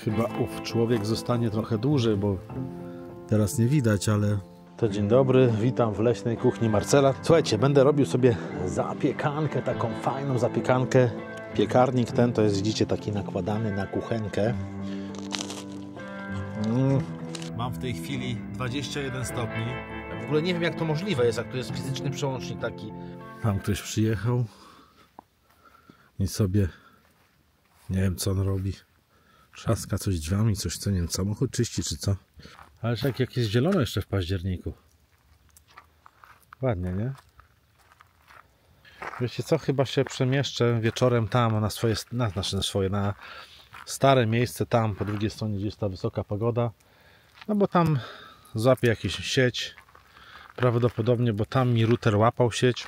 Chyba ów człowiek zostanie trochę dłużej, bo teraz nie widać, ale... To dzień dobry, witam w leśnej kuchni Marcela. Słuchajcie, będę robił sobie zapiekankę, taką fajną zapiekankę. Piekarnik ten to jest, widzicie, taki nakładany na kuchenkę. Mam w tej chwili 21 stopni. W ogóle nie wiem, jak to możliwe jest, jak to jest fizyczny przełącznik taki. Tam ktoś przyjechał i sobie, nie wiem, co on robi. Trzaska coś drzwiami, coś, co nie wiem, samochód czyści czy co. Ale jak jest zielono jeszcze w październiku. Ładnie, nie? Wiecie co, chyba się przemieszczę wieczorem tam na stare miejsce tam, po drugiej stronie, gdzie jest ta wysoka pagoda. No bo tam złapię jakąś sieć. Prawdopodobnie, bo tam mi router łapał sieć.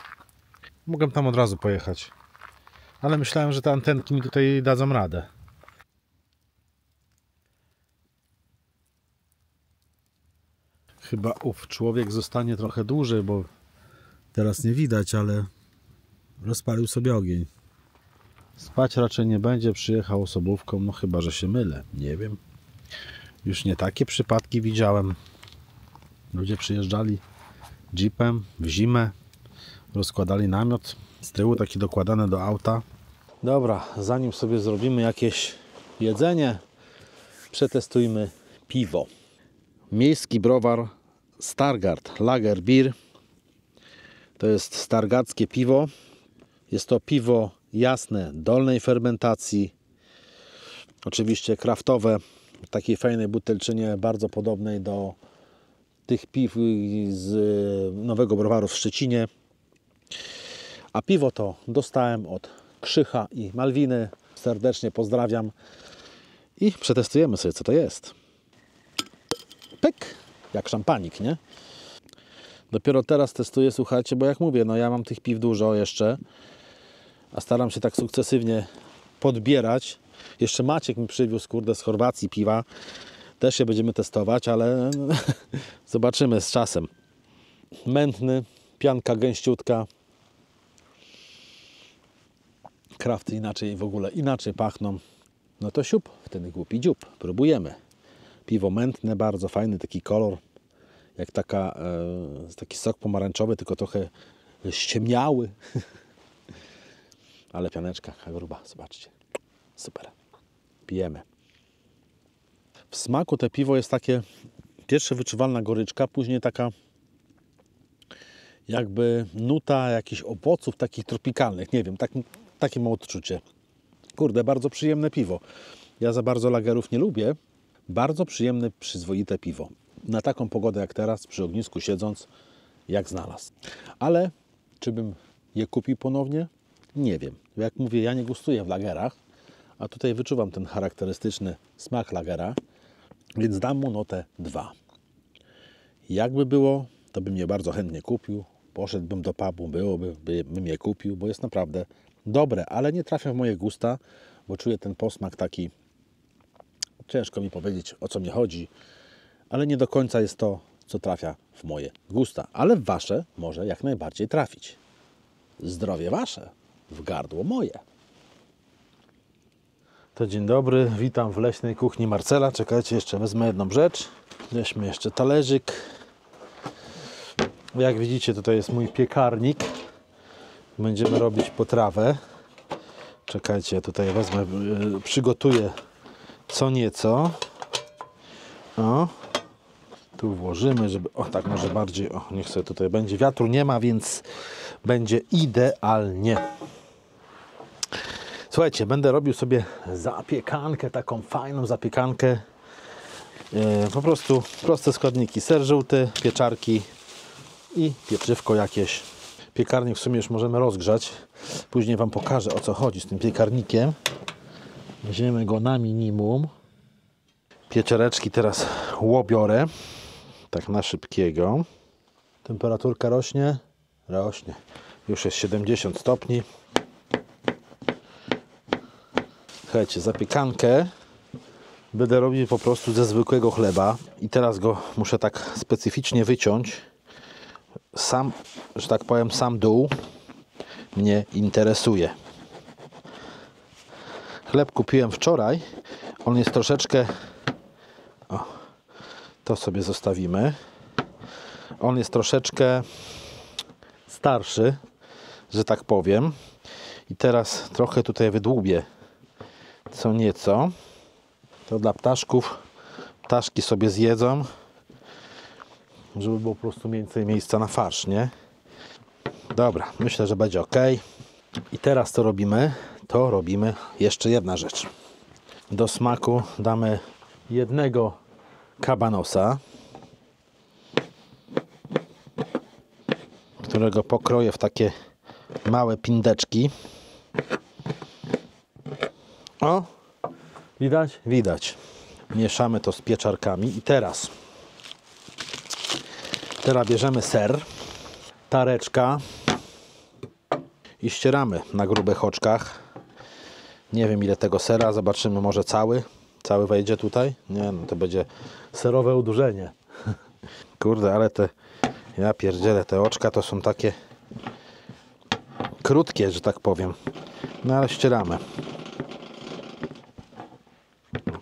Mogę tam od razu pojechać. Ale myślałem, że te antenki mi tutaj dadzą radę. Chyba ów człowiek zostanie trochę dłużej, bo teraz nie widać, ale rozpalił sobie ogień. Spać raczej nie będzie, przyjechał osobówką, no chyba, że się mylę, nie wiem. Już nie takie przypadki widziałem. Ludzie przyjeżdżali jeepem w zimę, rozkładali namiot, z tyłu taki dokładany do auta. Dobra, zanim sobie zrobimy jakieś jedzenie, przetestujmy piwo. Miejski browar Stargard Lager Beer. To jest stargardzkie piwo. Jest to piwo jasne, dolnej fermentacji. Oczywiście kraftowe, w takiej fajnej butelczynie, bardzo podobnej do tych piw z nowego browaru w Szczecinie. A piwo to dostałem od Krzycha i Malwiny. Serdecznie pozdrawiam. I przetestujemy sobie, co to jest. Pyk! Jak szampanik, nie? Dopiero teraz testuję, słuchajcie, bo jak mówię, no ja mam tych piw dużo jeszcze, a staram się tak sukcesywnie podbierać. Jeszcze Maciek mi przywiózł, kurde, z Chorwacji piwa. Też się będziemy testować, ale zobaczymy z czasem. Mętny, pianka gęściutka. Krafty inaczej, w ogóle inaczej pachną. No to siup, wtedy głupi dziób. Próbujemy. Piwo mętne, bardzo fajny taki kolor. Jak taki sok pomarańczowy, tylko trochę ściemniały. Ale pianeczka gruba, zobaczcie. Super. Pijemy. W smaku te piwo jest takie, pierwsze wyczuwalna goryczka, później taka jakby nuta jakichś owoców takich tropikalnych. Nie wiem, takie mam odczucie. Kurde, bardzo przyjemne piwo. Ja za bardzo lagerów nie lubię. Bardzo przyjemne, przyzwoite piwo. Na taką pogodę jak teraz, przy ognisku siedząc, jak znalazł. Ale czy bym je kupił ponownie? Nie wiem. Jak mówię, ja nie gustuję w lagerach, a tutaj wyczuwam ten charakterystyczny smak lagera, więc dam mu notę 2. Jakby było, to bym je bardzo chętnie kupił. Poszedłbym do pubu, bym je kupił, bo jest naprawdę dobre, ale nie trafia w moje gusta, bo czuję ten posmak taki, ciężko mi powiedzieć, o co mi chodzi, ale nie do końca jest to, co trafia w moje gusta, ale w wasze może jak najbardziej trafić. Zdrowie wasze, w gardło moje. To dzień dobry, witam w leśnej kuchni Marcela. Czekajcie, jeszcze wezmę jedną rzecz. Weźmy jeszcze talerzyk. Jak widzicie, tutaj jest mój piekarnik. Będziemy robić potrawę. Czekajcie, tutaj wezmę, przygotuję co nieco. O, tu włożymy, żeby, o tak może bardziej, o niech sobie tutaj będzie, wiatru nie ma, więc będzie idealnie. Słuchajcie, będę robił sobie zapiekankę, taką fajną zapiekankę. Po prostu proste składniki, ser żółty, pieczarki i pieczywko jakieś. Piekarnik w sumie już możemy rozgrzać. Później wam pokażę, o co chodzi z tym piekarnikiem. Weźmiemy go na minimum. Pieczareczki teraz łobiorę. Tak na szybkiego. Temperaturka rośnie. Rośnie. Już jest 70 stopni. Słuchajcie, zapiekankę będę robił po prostu ze zwykłego chleba. I teraz go muszę tak specyficznie wyciąć. Sam, że tak powiem, sam dół mnie interesuje. Chleb kupiłem wczoraj, On jest troszeczkę... O, to sobie zostawimy. On jest troszeczkę starszy, że tak powiem. I teraz trochę tutaj wydłubię co nieco. To dla ptaszków. Ptaszki sobie zjedzą, żeby było po prostu więcej miejsca na farsz, nie? Dobra, myślę, że będzie ok. I teraz co robimy? To robimy jeszcze jedna rzecz. Do smaku damy jednego kabanosa, którego pokroję w takie małe pindeczki. O, widać? Widać. Mieszamy to z pieczarkami i teraz bierzemy ser, tareczka i ścieramy na grubych oczkach. Nie wiem ile tego sera, zobaczymy, może cały wejdzie tutaj. Nie, no to będzie serowe udurzenie. Kurde, ale ja pierdzielę, te oczka to są takie krótkie, że tak powiem. No ale ścieramy.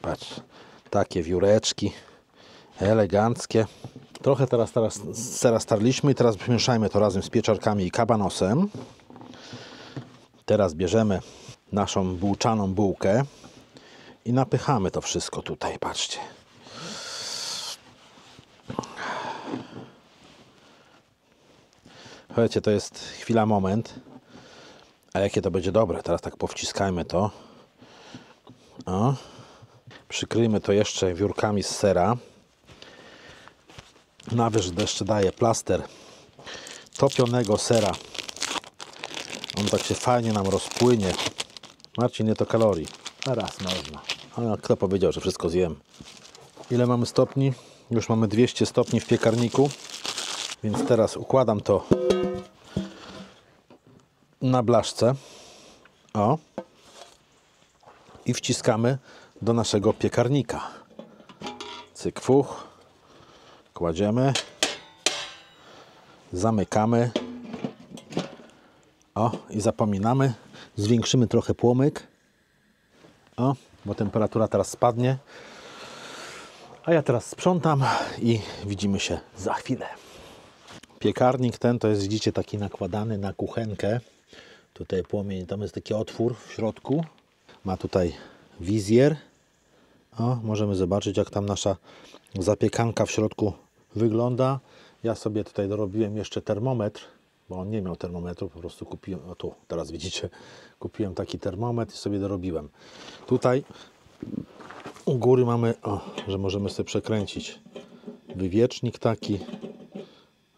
Patrz, takie wióreczki eleganckie. Trochę teraz sera starliśmy i teraz wymieszajmy to razem z pieczarkami i kabanosem. Teraz bierzemy naszą bułczaną bułkę i napychamy to wszystko tutaj, patrzcie. Słuchajcie, to jest chwila, moment. A jakie to będzie dobre. Teraz tak powciskajmy to. O. Przykryjmy to jeszcze wiórkami z sera. Na wierzch jeszcze daję plaster topionego sera. On tak się fajnie nam rozpłynie. Marcin, nie to kalorii. A raz można. Ale kto powiedział, że wszystko zjem? Ile mamy stopni? Już mamy 200 stopni w piekarniku. Więc teraz układam to na blaszce. O. I wciskamy do naszego piekarnika. Cyk, fuch. Kładziemy. Zamykamy. O, i zapominamy. Zwiększymy trochę płomyk. O, bo temperatura teraz spadnie. A ja teraz sprzątam i widzimy się za chwilę. Piekarnik ten to jest, widzicie, taki nakładany na kuchenkę. Tutaj płomień, tam jest taki otwór w środku. Ma tutaj wizjer. O, możemy zobaczyć, jak tam nasza zapiekanka w środku wygląda. Ja sobie tutaj dorobiłem jeszcze termometr, bo on nie miał termometru, po prostu kupiłem, o tu, teraz widzicie, kupiłem taki termometr i sobie dorobiłem. Tutaj u góry mamy, o, że możemy sobie przekręcić wywiecznik taki,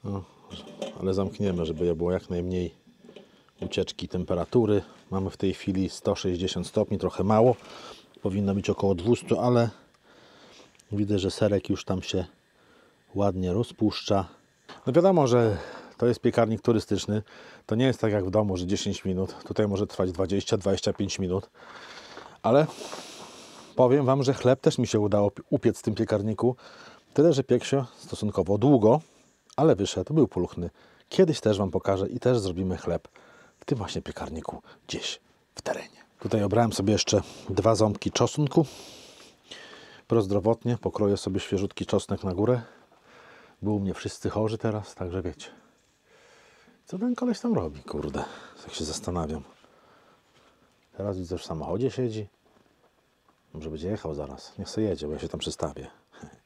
o, ale zamkniemy, żeby było jak najmniej ucieczki temperatury. Mamy w tej chwili 160 stopni, trochę mało, powinno być około 200, ale widzę, że serek już tam się ładnie rozpuszcza. No wiadomo, że to jest piekarnik turystyczny. To nie jest tak jak w domu, że 10 minut. Tutaj może trwać 20-25 minut. Ale powiem Wam, że chleb też mi się udało upiec w tym piekarniku. Tyle, że piekł się stosunkowo długo, ale wyszedł, był pulchny. Kiedyś też Wam pokażę i też zrobimy chleb w tym właśnie piekarniku gdzieś w terenie. Tutaj obrałem sobie jeszcze 2 ząbki czosnku. Prozdrowotnie pokroję sobie świeżutki czosnek na górę. Był u mnie wszyscy chorzy teraz, także wiecie. Co ten koleś tam robi, kurde? Tak się zastanawiam. Teraz widzę, że w samochodzie siedzi. Może będzie jechał zaraz. Niech sobie jedzie, bo ja się tam przystawię.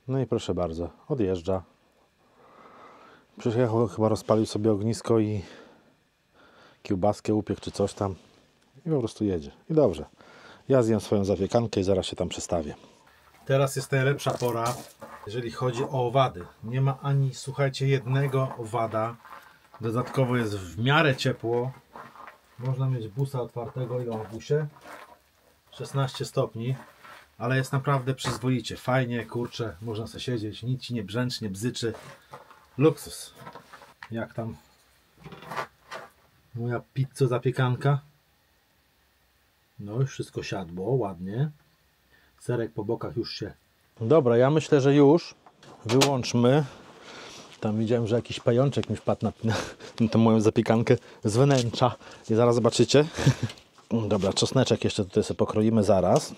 No i proszę bardzo, odjeżdża. Przyjechał, chyba rozpalił sobie ognisko i kiełbaskę upiekł czy coś tam. I po prostu jedzie. I dobrze. Ja zjem swoją zapiekankę i zaraz się tam przystawię. Teraz jest najlepsza pora, jeżeli chodzi o owady. Nie ma ani, słuchajcie, jednego owada. Dodatkowo jest w miarę ciepło. Można mieć busa otwartego. Ile mam w busie? 16 stopni. Ale jest naprawdę przyzwoicie. Fajnie, kurczę, można sobie siedzieć. Nic ci nie brzęczy, nie bzyczy. Luksus. Jak tam moja pizza zapiekanka? No już wszystko siadło, ładnie. Serek po bokach już się... Dobra, ja myślę, że już wyłączmy. Tam widziałem, że jakiś pajączek mi wpadł na tę moją zapiekankę z wnętrza. I zaraz zobaczycie. Dobra, czosneczek jeszcze tutaj sobie pokroimy zaraz.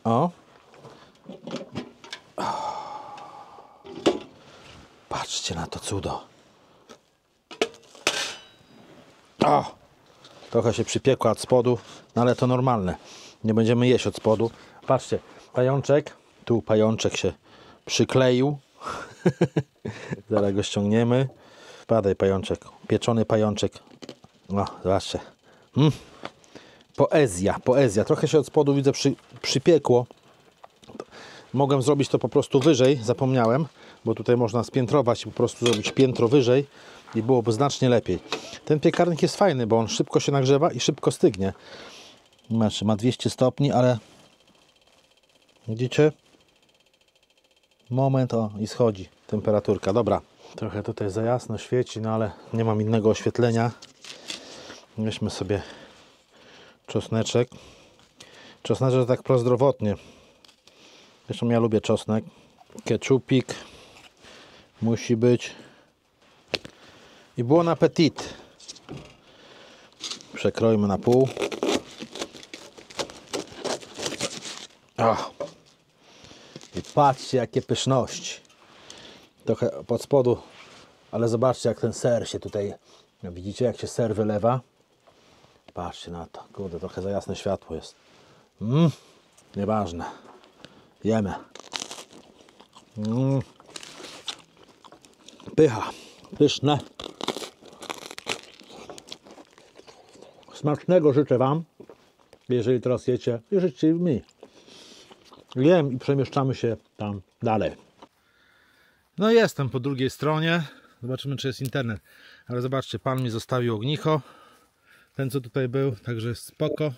O. Patrzcie na to cudo. O. Trochę się przypiekła od spodu, no ale to normalne. Nie będziemy jeść od spodu. Patrzcie, pajączek. Tu pajączek się przykleił. Zaraz go ściągniemy. Padaj pajączek. Pieczony pajączek. No, zobaczcie. Poezja, poezja. Trochę się od spodu widzę przypiekło. Mogłem zrobić to po prostu wyżej. Zapomniałem, bo tutaj można spiętrować i po prostu zrobić piętro wyżej i byłoby znacznie lepiej. Ten piekarnik jest fajny, bo on szybko się nagrzewa i szybko stygnie. Znaczy, ma 200 stopni, ale widzicie? Moment, o, i schodzi temperaturka. Dobra, trochę tutaj za jasno świeci, no ale nie mam innego oświetlenia. Weźmy sobie czosneczek. Czosneczek tak prozdrowotnie. Zresztą ja lubię czosnek. Keczupik musi być. I bon appetit. Przekroimy na pół. O. I patrzcie, jakie pyszności. Trochę pod spodu, ale zobaczcie, jak ten ser się tutaj, widzicie, jak się ser wylewa. Patrzcie na to. Kurde, trochę za jasne światło jest. Nieważne. Jemy. Pycha. Pyszne. Smacznego życzę Wam. Jeżeli teraz jecie, i życzcie mi. Jem i przemieszczamy się tam dalej. No jestem po drugiej stronie. Zobaczymy, czy jest internet. Ale zobaczcie, pan mi zostawił ognicho. Ten, co tutaj był, także jest spoko.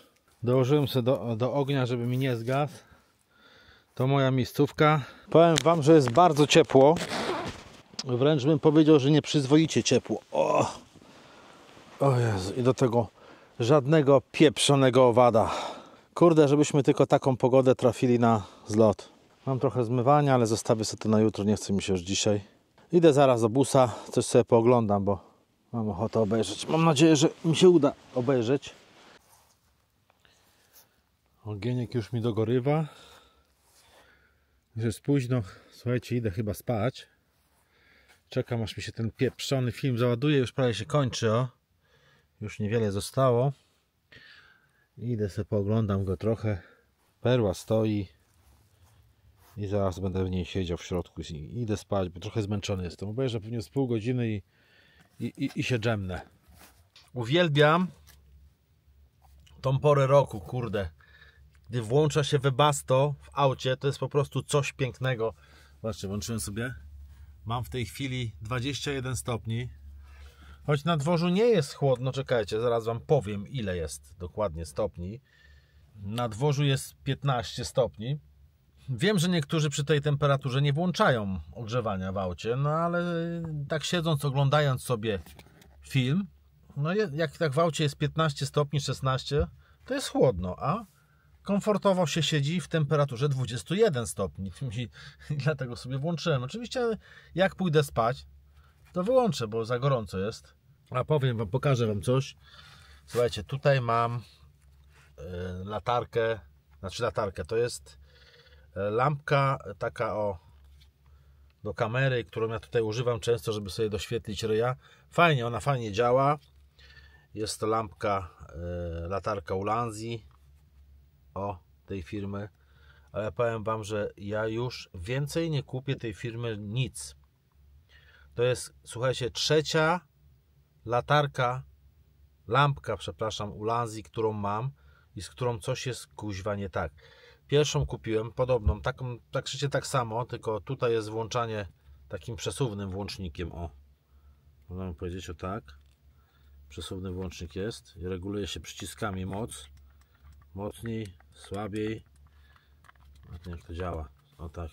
Dołożyłem sobie do ognia, żeby mi nie zgasł. To moja miejscówka. Powiem Wam, że jest bardzo ciepło. Wręcz bym powiedział, że nieprzyzwoicie ciepło. O Jezu, i do tego żadnego pieprzonego owada. Kurde, żebyśmy tylko taką pogodę trafili na zlot. Mam trochę zmywania, ale zostawię sobie to na jutro. Nie chce mi się już dzisiaj. Idę zaraz do busa, coś sobie pooglądam, bo mam ochotę obejrzeć. Mam nadzieję, że mi się uda obejrzeć. Ogieniek już mi dogorywa. Już jest późno. Słuchajcie, idę chyba spać. Czekam, aż mi się ten pieprzony film załaduje. Już prawie się kończy, o. Już niewiele zostało. Idę sobie pooglądam go trochę. Perła stoi. I zaraz będę w niej siedział w środku. I idę spać, bo trochę zmęczony jestem. Obejrzę pewnie z pół godziny i się dżemnę. Uwielbiam tą porę roku, kurde. Gdy włącza się Webasto w aucie, to jest po prostu coś pięknego. Zobaczcie, włączyłem sobie. Mam w tej chwili 21 stopni. Choć na dworzu nie jest chłodno, czekajcie, zaraz Wam powiem, ile jest dokładnie stopni. Na dworzu jest 15 stopni. Wiem, że niektórzy przy tej temperaturze nie włączają ogrzewania w aucie, no ale tak siedząc, oglądając sobie film, no jak tak w aucie jest 15 stopni, 16, to jest chłodno, a komfortowo się siedzi w temperaturze 21 stopni. I dlatego sobie włączyłem. Oczywiście jak pójdę spać, to wyłączę, bo za gorąco jest. A powiem Wam, pokażę Wam coś. Słuchajcie, tutaj mam latarkę, to jest lampka taka do kamery, którą ja tutaj używam często, żeby sobie doświetlić ryja. Fajnie, ona fajnie działa. Jest to latarka Ulanzi tej firmy. Ale powiem Wam, że ja już więcej nie kupię tej firmy nic. To jest, słuchajcie, trzecia lampka, Ulanzi, którą mam i z którą coś jest kuźwa nie tak. Pierwszą kupiłem, podobną, taką, praktycznie tak samo, tylko tutaj jest włączanie takim przesuwnym włącznikiem, można mi powiedzieć, tak. Przesuwny włącznik jest i reguluje się przyciskami moc. Mocniej, słabiej. Nie, jak to działa, tak.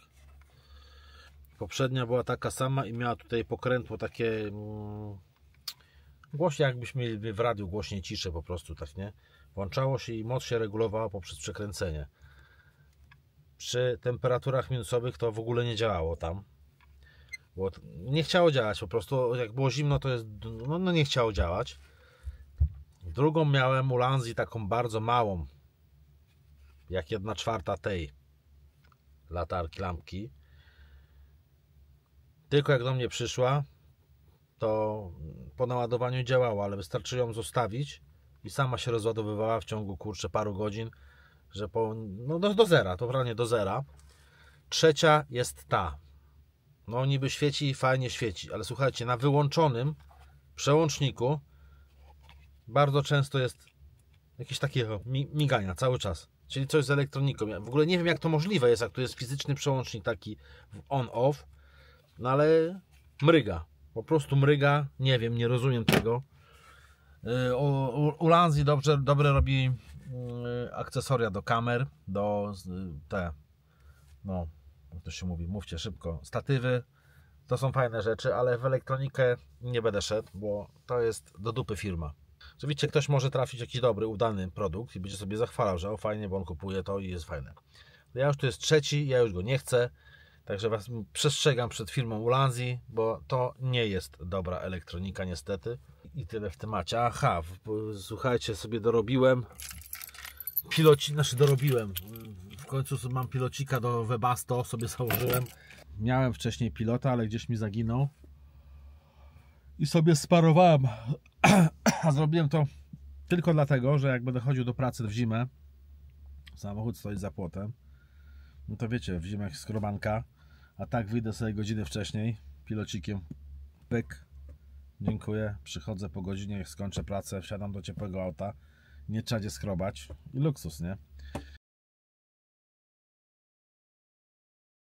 Poprzednia była taka sama i miała tutaj pokrętło takie głośniej, jakbyśmy mieli w radiu głośniej, ciszę po prostu, tak, nie? Włączało się i moc się regulowała poprzez przekręcenie. Przy temperaturach minusowych to w ogóle nie działało tam. Bo nie chciało działać po prostu. Jak było zimno, to jest, no nie chciało działać. Drugą miałem Ulanzi taką bardzo małą, jak 1/4 tej. latarki, lampki. Tylko jak do mnie przyszła, to po naładowaniu działała, ale wystarczy ją zostawić i sama się rozładowywała w ciągu, kurczę, paru godzin, że no do zera, to prawie do zera. Trzecia jest ta. No niby świeci i fajnie świeci, ale słuchajcie, na wyłączonym przełączniku bardzo często jest jakieś takie migania cały czas. Czyli coś z elektroniką. Ja w ogóle nie wiem, jak to możliwe jest, jak tu jest fizyczny przełącznik taki on-off, no ale mryga. Po prostu mryga. Nie wiem, nie rozumiem tego. Ulanzi dobre robi akcesoria do kamer, do no, jak to się mówi, mówcie szybko, statywy. To są fajne rzeczy, ale w elektronikę nie będę szedł, bo to jest do dupy firma. Oczywiście ktoś może trafić jakiś dobry, udany produkt i będzie sobie zachwalał, że o fajnie, bo on kupuje to i jest fajne. Ja już tu jest trzeci, ja już go nie chcę, także Was przestrzegam przed firmą Ulanzi, bo to nie jest dobra elektronika niestety. I tyle w temacie. Aha, słuchajcie, sobie dorobiłem dorobiłem. W końcu mam pilocika do Webasto, sobie założyłem. Miałem wcześniej pilota, ale gdzieś mi zaginął. I sobie sparowałem. A zrobiłem to tylko dlatego, że jak będę chodził do pracy w zimę, samochód stoi za płotem, no to wiecie, w zimę jak skrobanka, a tak wyjdę sobie godziny wcześniej, pilocikiem, pyk, dziękuję, przychodzę po godzinie, jak skończę pracę, wsiadam do ciepłego auta, nie trzeba gdzie skrobać i luksus, nie?